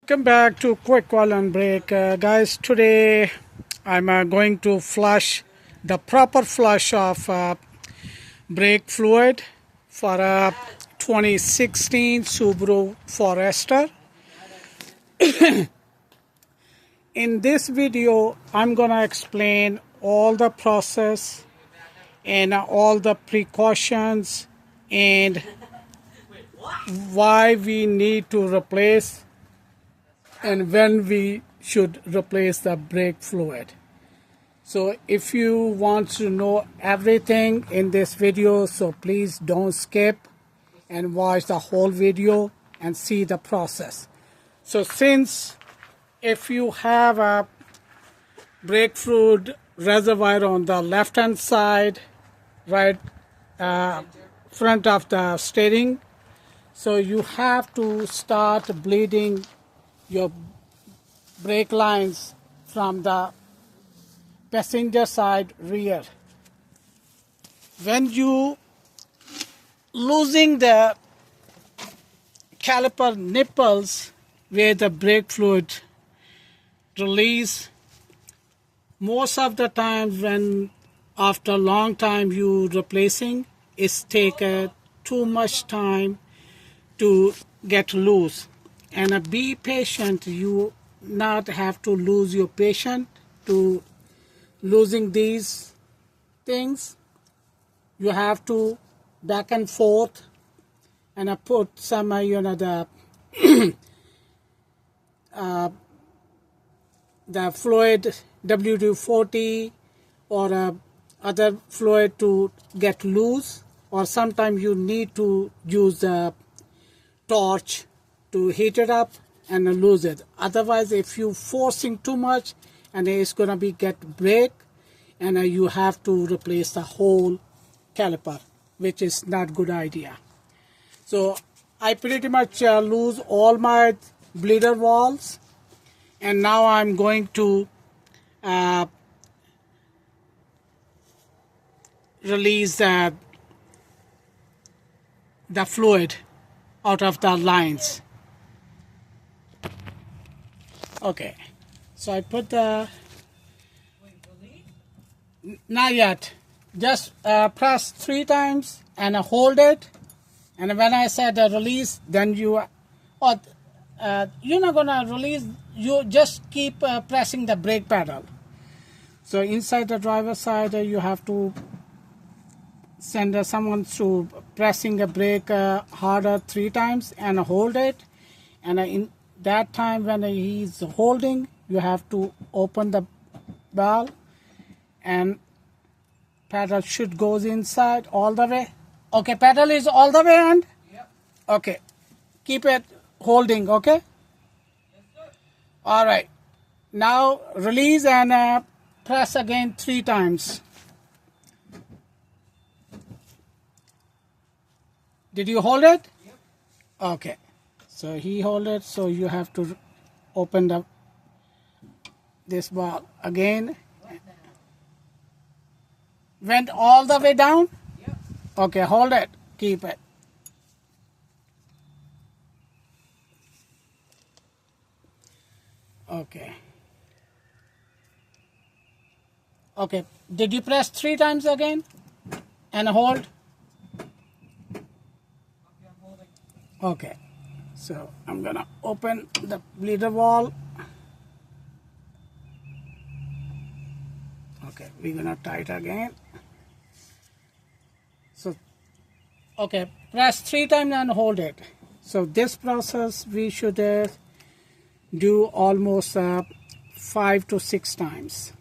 Welcome back to Quick Oil and Brake. Guys, today I'm going to flush the proper flush of brake fluid for a 2016 Subaru Forester. In this video, I'm going to explain all the process and all the precautions and why we need to replace and when we should replace the brake fluid. So if you want to know everything in this video, so please don't skip and watch the whole video and see the process. So since if you have a brake fluid reservoir on the left hand side, right front of the steering, so you have to start bleeding your brake lines from the passenger side rear. When you losing the caliper nipples where the brake fluid release, most of the time when after a long time you replacing, it's take too much time to get loose. And be patient. You not have to lose your patience to losing these things. You have to back and forth and put some the the fluid WD-40 or other fluid to get loose, or sometimes you need to use the torch to heat it up and lose it. Otherwise, if you forcing too much, and it's gonna be get break, and you have to replace the whole caliper, which is not good idea. So I pretty much lose all my bleeder valves, and now I'm going to release the fluid out of the lines. Okay, so I put the, not yet, just press 3 times and hold it, and when I said release, then you're not gonna release, you just keep pressing the brake pedal. So inside the driver's side, you have to send someone to pressing a brake harder 3 times and hold it, and in that time when he's holding, you have to open the valve and pedal should goes inside all the way. Okay, pedal is all the way and yep. Okay, keep it holding. Okay, yes, sir. All right, now release and press again 3 times. Did you hold it? Yep. Okay. So he hold it, so you have to open this valve again. Went all the way down? Yep. Okay, hold it, keep it. Okay. Okay, did you press 3 times again? And hold? Okay. So I'm gonna open the bleeder valve. Okay, we're gonna tie it again. So, okay, press 3 times and hold it. So this process we should do almost 5 to 6 times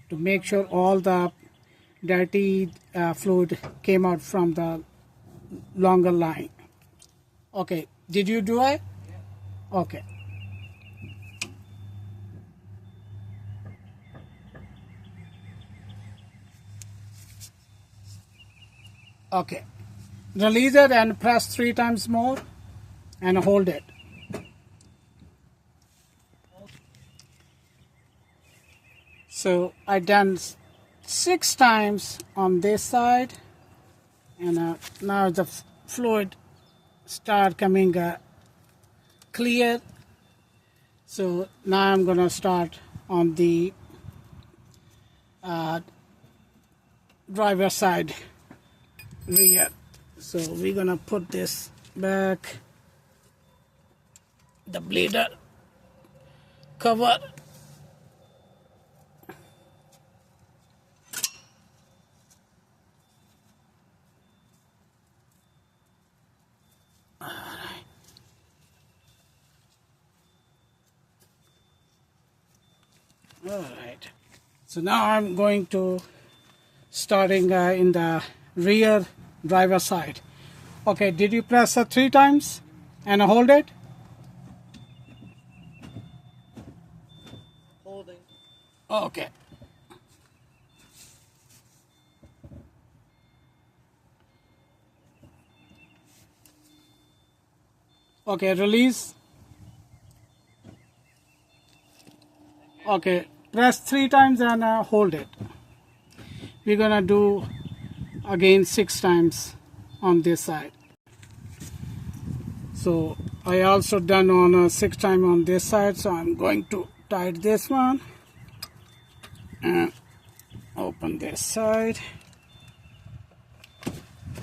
to make sure all the dirty fluid came out from the longer line. Okay, did you do it? Yeah. Okay. Okay. Release it and press 3 times more and hold it. So I done 6 times on this side, and now the fluid start coming clear So now I'm gonna start on the driver side rear. So we're gonna put this back, the bleeder cover. All right. So now I'm going to starting in the rear driver side. Okay, did you press 3 times and hold it? Holding. Okay. Okay, release. Okay, press 3 times and hold it. We're gonna do again 6 times on this side. So I also done on 6 time on this side, so I'm going to tighten this one and open this side,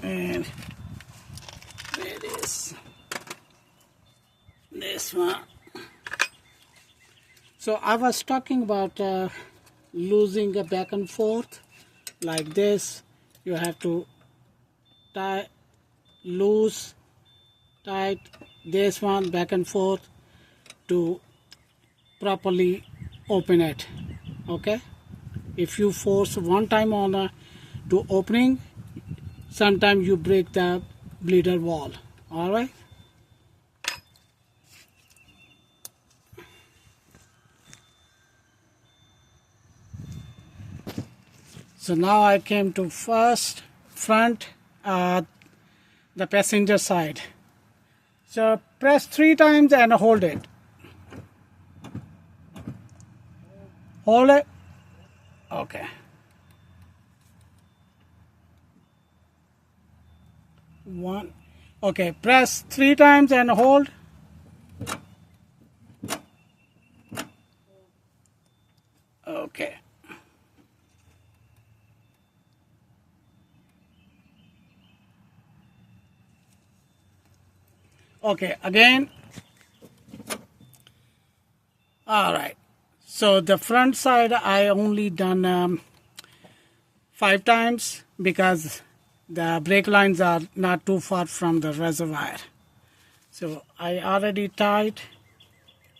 and it is this one. So I was talking about losing a back and forth like this. You have to tie, loose, tight this one back and forth to properly open it. Okay, if you force one time on to opening, sometimes you break the bleeder wall. All right. So now I came to front, the passenger side. So press 3 times and hold it. Hold it. Okay. 1. Okay, press 3 times and hold. Okay. Okay, again. All right. So the front side I only done 5 times because the brake lines are not too far from the reservoir. So I already tied.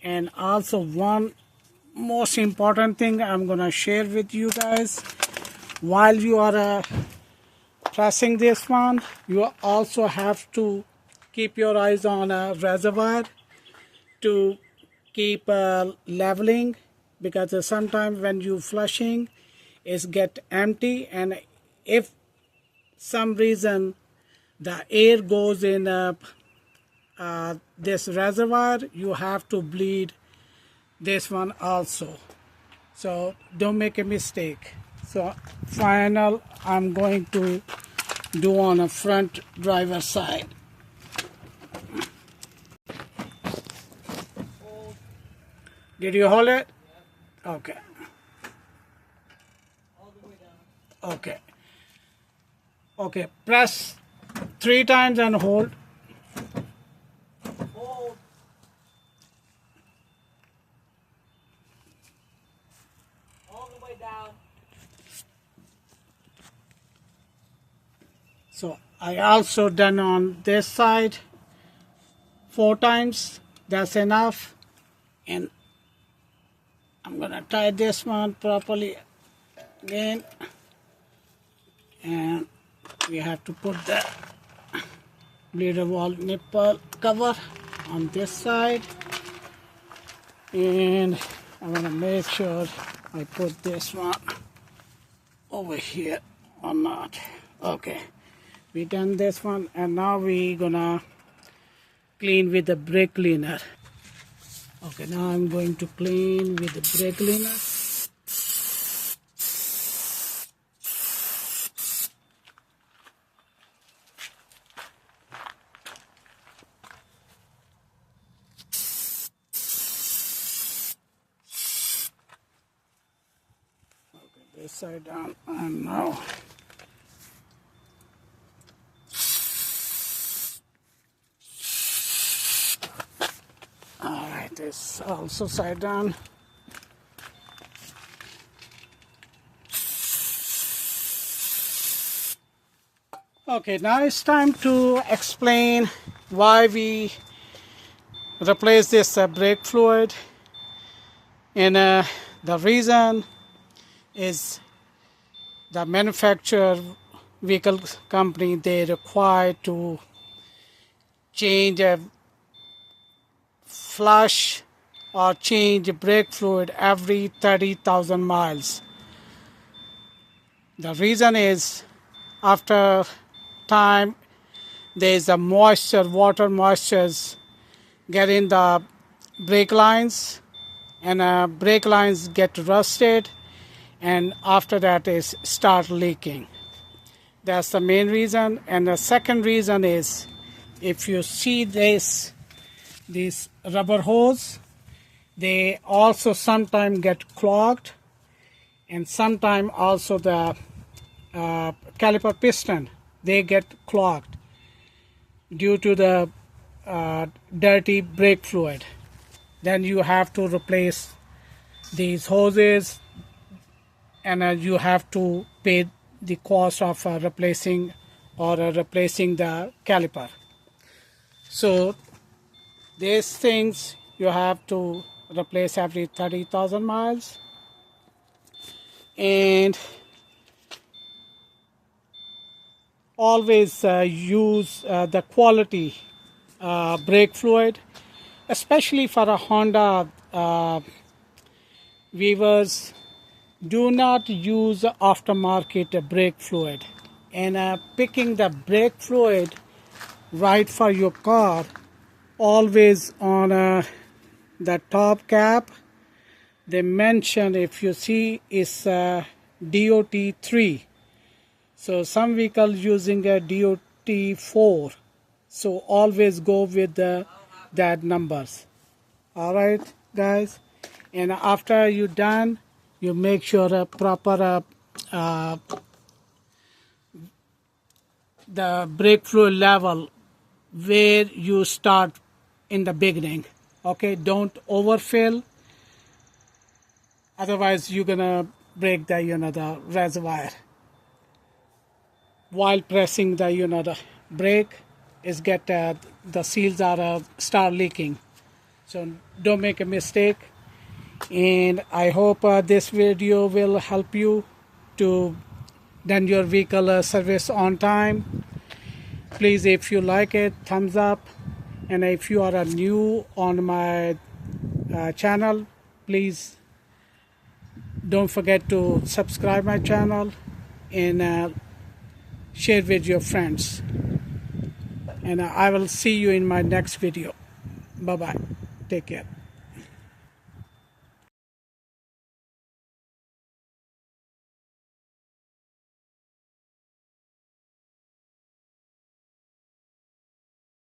And also one most important thing I'm gonna share with you guys, while you are pressing this one, you also have to keep your eyes on a reservoir to keep leveling, because sometimes when you flushing it get empty, and if some reason the air goes in this reservoir, you have to bleed this one also. So don't make a mistake. So final I'm going to do on a front driver side. Did you hold it? Okay. All the way down. Okay. Okay. Press 3 times and hold. Hold. All the way down. So I also done on this side 4 times. That's enough. And I'm gonna tie this one properly again. And we have to put the bleeder wall nipple cover on this side, and I want to make sure I put this one over here or not. Okay, we done this one, and now we gonna clean with the brake cleaner. Okay, now I'm going to clean with the brake cleaner. this side down, and now all right, this also side down. Okay, now it's time to explain why we replace this brake fluid, and the reason is the manufacturer vehicle company, they require to change a flush or change brake fluid every 30,000 miles. The reason is after time there is a moisture, water moistures get in the brake lines, and brake lines get rusted, and after that is start leaking. That's the main reason. And the second reason is, if you see these rubber hose, they also sometimes get clogged, and sometimes also the caliper piston, they get clogged due to the dirty brake fluid. Then you have to replace these hoses, and you have to pay the cost of replacing the caliper. So these things you have to replace every 30,000 miles, and always use the quality brake fluid, especially for a Honda viewers. Do not use aftermarket brake fluid, and picking the brake fluid right for your car, always on the top cap they mention, if you see, is DOT3. So some vehicles using a DOT4, so always go with that numbers. All right, guys, and after you're done, you make sure a proper the brake fluid level where you start in the beginning. Okay, don't overfill, otherwise you're gonna break the reservoir while pressing the brake. Is get the seals are start leaking. So don't make a mistake, and I hope this video will help you to done your vehicle service on time. Please, if you like it, thumbs up, and if you are new on my channel, please don't forget to subscribe my channel and share with your friends, and I will see you in my next video. Bye bye, take care.